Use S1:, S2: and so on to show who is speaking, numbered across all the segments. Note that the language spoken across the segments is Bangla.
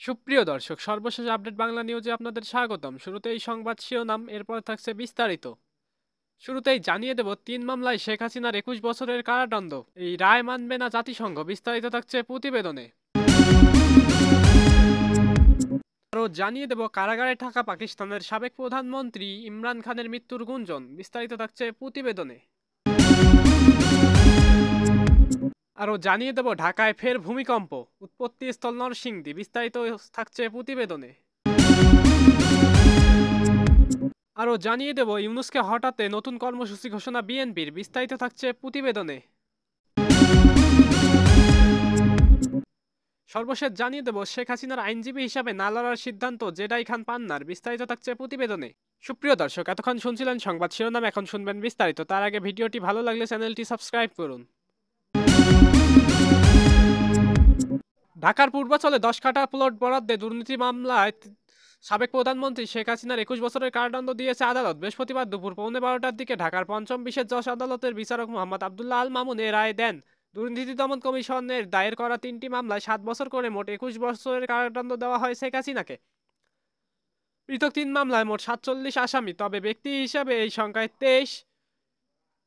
S1: সুপ্রিয় দর্শক, সর্বশেষ আপডেট বাংলা নিউজে আপনাদের স্বাগতম। শুরুতেই সংবাদ শিরোনাম, এরপর থাকছে বিস্তারিত। শুরুতেই জানিয়ে দেব, ৩ মামলায় শেখ হাসিনার ২১ বছরের কারাদণ্ড, এই রায় মানবে না জাতিসংঘ। বিস্তারিত থাকছে প্রতিবেদনে। আরও জানিয়ে দেব, কারাগারে থাকা পাকিস্তানের সাবেক প্রধানমন্ত্রী ইমরান খানের মৃত্যুর গুঞ্জন। বিস্তারিত থাকছে প্রতিবেদনে। আরও জানিয়ে দেব, ঢাকায় ফের ভূমিকম্প, উৎপত্তিস্থল নরসিংদী। বিস্তারিত থাকছে প্রতিবেদনে। আরও জানিয়ে দেব, ইউনূসকে হঠাতে নতুন কর্মসূচি ঘোষণা বিএনপির। বিস্তারিত থাকছে প্রতিবেদনে। সর্বশেষ জানিয়ে দেব, শেখ হাসিনার আইনজীবী হিসাবে না লড়ার সিদ্ধান্ত জেডাই খান পান্নার। বিস্তারিত থাকছে প্রতিবেদনে। সুপ্রিয় দর্শক, এতক্ষণ শুনছিলেন সংবাদ শিরোনাম, এখন শুনবেন বিস্তারিত। তার আগে ভিডিওটি ভালো লাগলে চ্যানেলটি সাবস্ক্রাইব করুন। ঢাকার পূর্বাঞ্চলে 10 কাঠা প্লট বরাদ্দে দুর্নীতি মামলায় সাবেক প্রধানমন্ত্রী শেখ হাসিনার ২১ বছরের কারাদণ্ড দিয়েছে আদালত। বৃহস্পতিবার দুপুর 12:15টার দিকে ঢাকার পঞ্চম বিশেষ জজ আদালতের বিচারক মোহাম্মদ আবদুল্লাহ আল মামুন এ রায় দেন। দুর্নীতি দমন কমিশনের দায়ের করা 3টি মামলায় 7 বছর করে মোট 21 বছরের কারাদণ্ড দেওয়া হয় শেখ হাসিনাকে। পৃথক 3 মামলায় মোট 47 আসামি, তবে ব্যক্তি হিসাবে এই সংখ্যায় 23।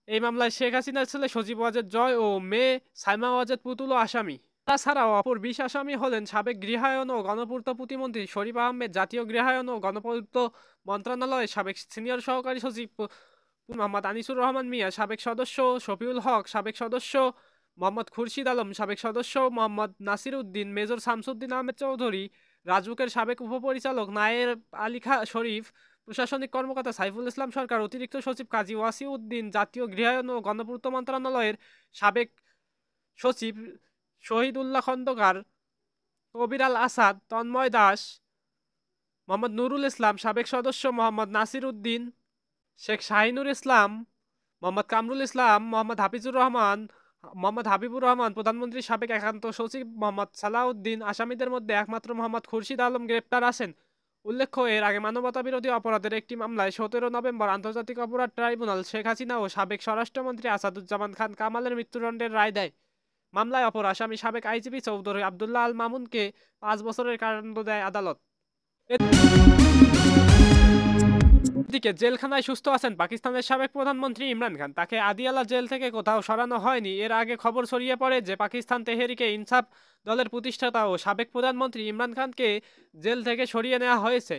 S1: এই মামলায় শেখ হাসিনার ছেলে সজীব ওয়াজেদ জয় ও মেয়ে সাইমা ওয়াজেদ পুতুলও আসামি। তাছাড়াও অপর 20 আসামি হলেন সাবেক গৃহায়ন ও গণপূর্ত প্রতিমন্ত্রী শরীফ আহমেদ, জাতীয় গৃহায়ন ও গণপূর্ত মন্ত্রণালয়ের সাবেক সিনিয়র সহকারী সচিব মোহাম্মদ আনিসুর রহমান মিয়া, সাবেক সদস্য শফিউল হক, সাবেক সদস্য মোহাম্মদ খুরশিদ আলম, সাবেক সদস্য মোহাম্মদ নাসির উদ্দিন, মেজর শামসুদ্দিন আহমেদ চৌধুরী, রাজউকের সাবেক উপপরিচালক নায়ের আলী শরীফ, প্রশাসনিক কর্মকর্তা সাইফুল ইসলাম সরকার, অতিরিক্ত সচিব কাজী ওয়াসিউদ্দিন, জাতীয় গৃহায়ন ও গণপূর্ত মন্ত্রণালয়ের সাবেক সচিব শহীদুল্লাহ খন্দকার, কবির আল আসাদ, তন্ময় দাস, মোহাম্মদ নুরুল ইসলাম, সাবেক সদস্য মোহাম্মদ নাসির উদ্দিন, শেখ শাহিনুর ইসলাম, মোহাম্মদ কামরুল ইসলাম, মোহাম্মদ হাফিজুর রহমান, মোহাম্মদ হাবিবুর রহমান, প্রধানমন্ত্রীর সাবেক একান্ত সচিব মোহাম্মদ সালাউদ্দিন। আসামিদের মধ্যে একমাত্র মোহাম্মদ খুরশিদ আলম গ্রেপ্তার আছেন। উল্লেখ্য, এর আগে মানবতাবিরোধী অপরাধের একটি মামলায় 17 নভেম্বর আন্তর্জাতিক অপরাধ ট্রাইব্যুনাল শেখ হাসিনা ও সাবেক স্বরাষ্ট্রমন্ত্রী আসাদুজ্জামান খান কামালের মৃত্যুদণ্ডের রায় দেয়। মামলায় অপর আসামি সাবেক আইজিপি চৌধুরী আবদুল্লাহ আল মামুনকে 5 বছরের কারাদণ্ড দেয় আদালত। এদিকে জেলখানায় সুস্থ আছেন পাকিস্তানের সাবেক প্রধানমন্ত্রী ইমরান খান। তাকে আদিয়ালা জেল থেকে কোথাও সরানো হয়নি। এর আগে খবর ছড়িয়ে পড়ে যে পাকিস্তান তেহরিকে ইনসাফ দলের প্রতিষ্ঠাতা ও সাবেক প্রধানমন্ত্রী ইমরান খানকে জেল থেকে সরিয়ে নেওয়া হয়েছে।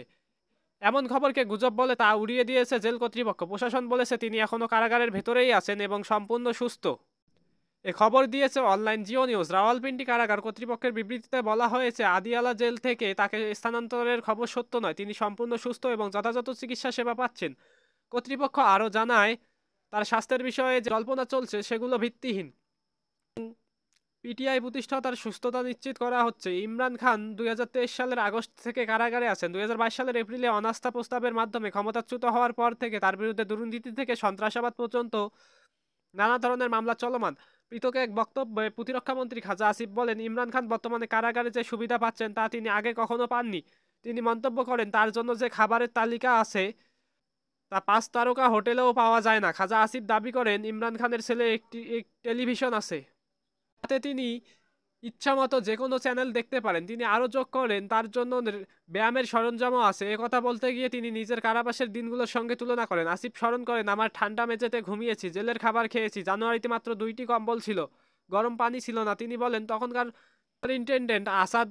S1: এমন খবরকে গুজব বলে তা উড়িয়ে দিয়েছে জেল কর্তৃপক্ষ। প্রশাসন বলেছে তিনি এখনও কারাগারের ভেতরেই আছেন এবং সম্পূর্ণ সুস্থ। এ খবর দিয়েছে অনলাইন জিও নিউজ। রাওয়ালপিন্ডি কারাগার কর্তৃপক্ষের বিবৃতিতে বলা হয়েছে, আদিয়ালা জেল থেকে তাকে স্থানান্তরের খবর সত্য নয়, তিনি সম্পূর্ণ সুস্থ এবং যথাযথ চিকিৎসা সেবা পাচ্ছেন। কর্তৃপক্ষ আরও জানায়, তার স্বাস্থ্যের বিষয়ে যে জল্পনা চলছে সেগুলো ভিত্তিহীন। পিটিআই প্রতিষ্ঠাতার সুস্থতা নিশ্চিত করা হচ্ছে। ইমরান খান 2023 সালের আগস্ট থেকে কারাগারে আছেন। 2022 সালের এপ্রিলে অনাস্থা প্রস্তাবের মাধ্যমে ক্ষমতাচ্যুত হওয়ার পর থেকে তার বিরুদ্ধে দুর্নীতি থেকে সন্ত্রাসবাদ পর্যন্ত নানা ধরনের মামলা চলমান। পৃথক এক বক্তব্যে প্রতিরক্ষামন্ত্রী খাজা আসিফ বলেন, ইমরান খান বর্তমানে কারাগারে যে সুবিধা পাচ্ছেন তা তিনি আগে কখনো পাননি। তিনি মন্তব্য করেন, তার জন্য যে খাবারের তালিকা আছে তা 5 তারকা হোটেলেও পাওয়া যায় না। খাজা আসিফ দাবি করেন, ইমরান খানের ছেলে একটি টেলিভিশন আছে, তাতে তিনি ইচ্ছামতো যে কোনো চ্যানেল দেখতে পারেন। তিনি আরও যোগ করেন, তার জন্য ব্যায়ামের সরঞ্জামও আছে। কথা বলতে গিয়ে তিনি নিজের কারাবাসের দিনগুলোর সঙ্গে তুলনা করেন। আসিফ স্মরণ করেন, আমার ঠান্ডা মেঝেতে ঘুমিয়েছি, জেলের খাবার খেয়েছি, জানুয়ারিতে মাত্র 2টি কম্বল ছিল, গরম পানি ছিল না। তিনি বলেন, তখনকার ইন্টেন্ডেন্ট আসাদ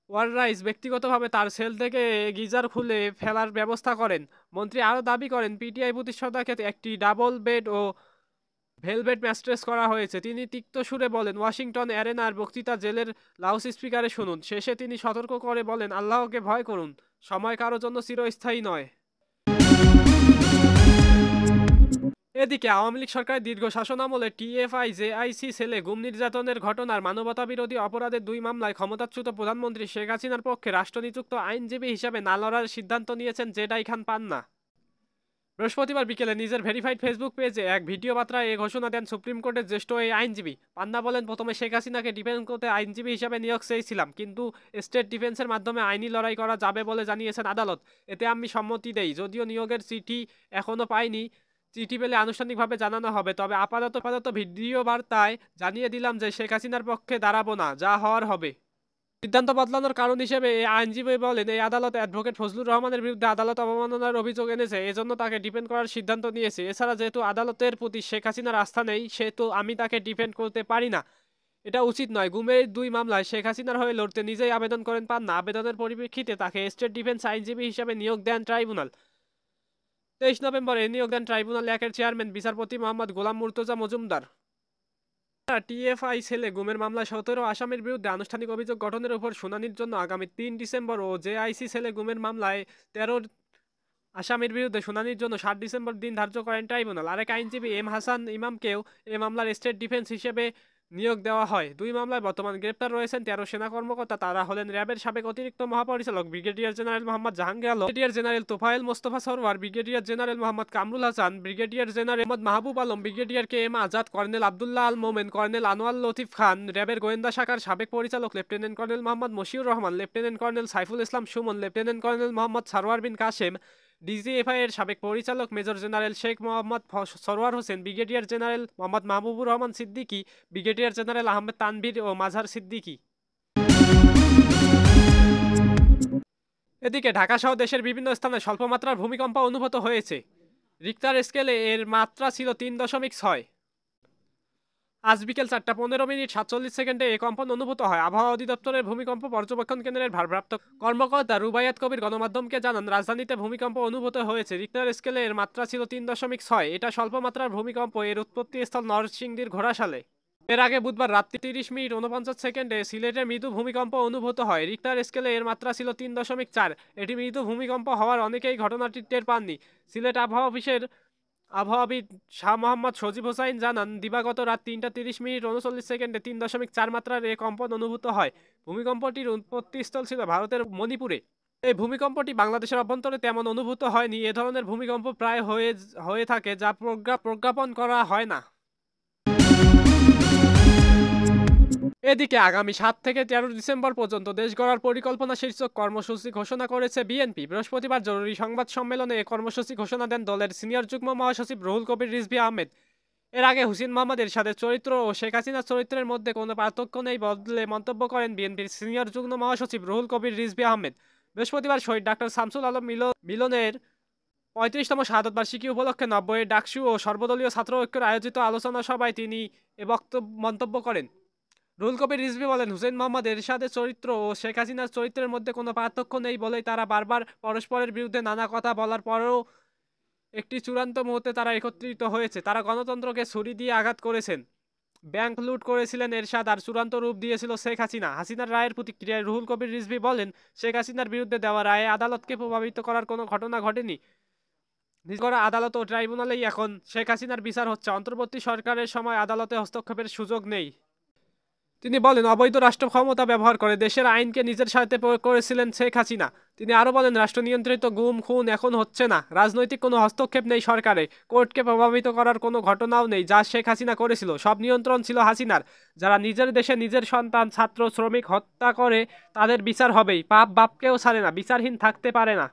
S1: ওয়াররাইস ব্যক্তিগতভাবে তার সেল থেকে গিজার খুলে ফেলার ব্যবস্থা করেন। মন্ত্রী আরও দাবি করেন, পিটিআই প্রতিষ্ঠাতাকে একটি ডাবল বেড ও ভেলভেট ম্যাট্রেস করা হয়েছে। তিনি তিক্ত সুরে বলেন, ওয়াশিংটন অ্যারেনার বক্তৃতা জেলের লাউড স্পিকারে শুনুন। শেষে তিনি সতর্ক করে বলেন, আল্লাহকে ভয় করুন, সময় কারোর জন্য চিরস্থায়ী নয়। এদিকে আওয়ামী লীগ সরকারের দীর্ঘ শাসনামলে টিএফআই জেআইসি সেলে গুম নির্যাতনের ঘটনার মানবতাবিরোধী অপরাধের 2 মামলায় ক্ষমতাচ্যুত প্রধানমন্ত্রী শেখ হাসিনার পক্ষে রাষ্ট্রনিযুক্ত আইনজীবী হিসাবে না লড়ার সিদ্ধান্ত নিয়েছেন জেডাই খান পান্না। বৃহস্পতিবার বিকেলে নিজের ভেরিফাইড ফেসবুক পেজে এক ভিডিও বার্তায় এ ঘোষণা দেন সুপ্রিম কোর্টের জ্যেষ্ঠ এই আইনজীবী। পান্না বলেন, প্রথমে শেখ হাসিনাকে ডিফেন্স করতে আইনজীবী হিসাবে নিয়োগ চেয়েছিলাম, কিন্তু স্টেট ডিফেন্সের মাধ্যমে আইনি লড়াই করা যাবে বলে জানিয়েছেন আদালত। এতে আমি সম্মতি দেই। যদিও নিয়োগের চিঠি এখনও পাইনি, চিঠি পেলে আনুষ্ঠানিকভাবে জানানো হবে। তবে আপাতত ভিডিও বার্তায় জানিয়ে দিলাম যে শেখ হাসিনার পক্ষে দাঁড়াবো না, যা হওয়ার হবে। সিদ্ধান্ত বদলানোর কারণ হিসেবে এই আইনজীবী বলেন, এই আদালত অ্যাডভোকেট ফজলুর রহমানের বিরুদ্ধে আদালত অবমাননার অভিযোগ এনেছে, এজন্য তাকে ডিফেন্ড করার সিদ্ধান্ত নিয়েছে। এছাড়া যেহেতু আদালতের প্রতি শেখ হাসিনার আস্থা নেই, সেহেতু আমি তাকে ডিফেন্ড করতে পারি না। এটা উচিত নয়। গুমের ২ মামলায় শেখ হাসিনার হয়ে লড়তে নিজেই আবেদন করেন পান্না। আবেদনের পরিপ্রেক্ষিতে তাকে স্টেট ডিফেন্স আইনজীবী হিসেবে নিয়োগ দেন ট্রাইব্যুনাল। ২৩ নভেম্বর এ নিয়োগ দেন ট্রাইব্যুনাল ১ এর চেয়ারম্যান বিচারপতি মোহাম্মদ গোলাম মুর্তজা মজুমদার। টিএফআই ছেলে গুমের মামলায় ১৭ আসামির বিরুদ্ধে আনুষ্ঠানিক অভিযোগ গঠনের উপর শুনানির জন্য আগামী ৩ ডিসেম্বর ও জেআইসি ছেলে গুমের মামলায় ১৩ আসামির বিরুদ্ধে শুনানির জন্য ৭ ডিসেম্বর দিন ধার্য করেন ট্রাইব্যুনাল। আরেক আইনজীবী এম হাসান ইমামকেও এ মামলার স্টেট ডিফেন্স হিসেবে নিয়োগ দেওয়া হয়। ২ মামলায় বর্তমান গ্রেপ্তার রয়েছেন ১৩ সেনা কর্মকর্তা। তারা হলেন র্যাবের সাবেক অতিরিক্ত মহাপরিচালক brigadier general Mohammad Jahangir Alam, brigadier general Tofayel Mostafa Sarwar, brigadier general Mohammad Kamrul Hasan, brigadier general Mohammad Mahbub Alam, brigadier K M Azad, colonel Abdullah Al Momen, colonel Anwar Latif Khan, র্যাবের গোয়েন্দা শাখার সাবেক পরিচালক lieutenant colonel Mohammad Mashiur Rahman, lieutenant colonel Saiful Islam Sumon, lieutenant colonel Mohammad Sarwar Bin Kashem, DGFI এর সাবেক পরিচালক major general Sheikh Mohammad Sarwar Hossain, brigadier general Mohammad Mahbubur Rahman Siddiqui, brigadier general Ahmed Tanvir ও মাঝার সিদ্দিকী। এদিকে ঢাকাসহ দেশের বিভিন্ন স্থানে স্বল্পমাত্রার ভূমিকম্প অনুভূত হয়েছে। রিক্টার স্কেলে এর মাত্রা ছিল ৩.৬। আজ বিকেল ৪টা ১৫ মিনিট ৪৭ সেকেন্ডে এ কম্পন অনুভূত হয়। আবহাওয়া অধিদপ্তরের ভূমিকম্প পর্যবেক্ষণ কেন্দ্রের ভারপ্রাপ্ত কর্মকর্তা রুবাইয়াত কবির গণমাধ্যমকে জানান, রাজধানীতে ভূমিকম্প অনুভূত হয়েছে। রিক্টার স্কেলে এর মাত্রা ছিল ৩.৬। এটা স্বল্পমাত্রার ভূমিকম্প। এর উৎপত্তিস্থল নরসিংদীর ঘোড়াশালে। এর আগে বুধবার রাত্রি ৩০ মিনিট ৪৯ সেকেন্ডে সিলেটে মৃদু ভূমিকম্প অনুভূত হয়। রিক্টার স্কেলে এর মাত্রা ছিল ৩.৪। এটি মৃদু ভূমিকম্প হওয়ার অনেকেই ঘটনাটি টের পাননি। সিলেট আবহাওয়া অফিসের আবহাওয়াবিদ শাহ মোহাম্মদ সজিব হোসাইন জানান, দিবাগত রাত ৩টা ৩০ মিনিট ৩৯ সেকেন্ডে ৩.৪ মাত্রার এ কম্পন অনুভূত হয়। ভূমিকম্পটির উৎপত্তিস্থল ছিল ভারতের মণিপুরে। এই ভূমিকম্পটি বাংলাদেশের অভ্যন্তরে তেমন অনুভূত হয়নি। এ ধরনের ভূমিকম্প প্রায় হয়ে থাকে, যা প্রজ্ঞাপন করা হয় না। এদিকে আগামী ৭ থেকে ১৩ ডিসেম্বর পর্যন্ত দেশ গড়ার পরিকল্পনা শীর্ষক কর্মসূচি ঘোষণা করেছে বিএনপি। বৃহস্পতিবার জরুরি সংবাদ সম্মেলনে এ কর্মসূচি ঘোষণা দেন দলের সিনিয়র যুগ্ম মহাসচিব রুহুল কবির রিজভী আহমেদ। এর আগে হুসেইন মোহাম্মদ এরশাদের চরিত্র ও শেখ হাসিনার চরিত্রের মধ্যে কোনো পার্থক্য নেই বলে মন্তব্য করেন বিএনপির সিনিয়র যুগ্ম মহাসচিব রুহুল কবির রিজভী আহমেদ। বৃহস্পতিবার শহীদ ডাক্তার শামসুল আলম মিলনের ৩৫তম শাহাদত বার্ষিকী উপলক্ষে ৯০ ডাকসু ও সর্বদলীয় ছাত্র ঐক্যের আয়োজিত আলোচনা সভায় তিনি এ মন্তব্য করেন। রুহুল কবির রিজভী বলেন, হুসেইন মোহাম্মদ এরশাদের চরিত্র ও শেখ হাসিনার চরিত্রের মধ্যে কোনো পার্থক্য নেই বলেই তারা বারবার পরস্পরের বিরুদ্ধে নানা কথা বলার পরেও একটি চূড়ান্ত মুহূর্তে তারা একত্রিত হয়েছে। তারা গণতন্ত্রকে ছুরি দিয়ে আঘাত করেছেন। ব্যাংক লুট করেছিলেন এরশাদ, আর চূড়ান্ত রূপ দিয়েছিল শেখ হাসিনা। হাসিনার রায়ের প্রতিক্রিয়ায় রুহুল কবির রিজভী বলেন, শেখ হাসিনার বিরুদ্ধে দেওয়া রায়ে আদালতকে প্রভাবিত করার কোনো ঘটনা ঘটেনি। নিজ করা আদালত ও ট্রাইব্যুনালেই এখন শেখ হাসিনার বিচার হচ্ছে। অন্তর্বর্তী সরকারের সময় আদালতে হস্তক্ষেপের সুযোগ নেই। তিনি বলেন, অবৈধ রাষ্ট্র ক্ষমতা ব্যবহার করে দেশের আইনকে নিজের স্বার্থে প্রয়োগ করেছিলেন শেখ হাসিনা। তিনি আরও বলেন, রাষ্ট্র নিয়ন্ত্রিত গুম খুন এখন হচ্ছে না। রাজনৈতিক কোনো হস্তক্ষেপ নেই সরকারে। কোর্টকে প্রভাবিত করার কোনো ঘটনাও নেই, যা শেখ হাসিনা করেছিল। সব নিয়ন্ত্রণ ছিল হাসিনার। যারা নিজের দেশে নিজের সন্তান, ছাত্র, শ্রমিক হত্যা করে তাদের বিচার হবেই। পাপ বাপকেও ছাড়ে না, বিচারহীন থাকতে পারে না।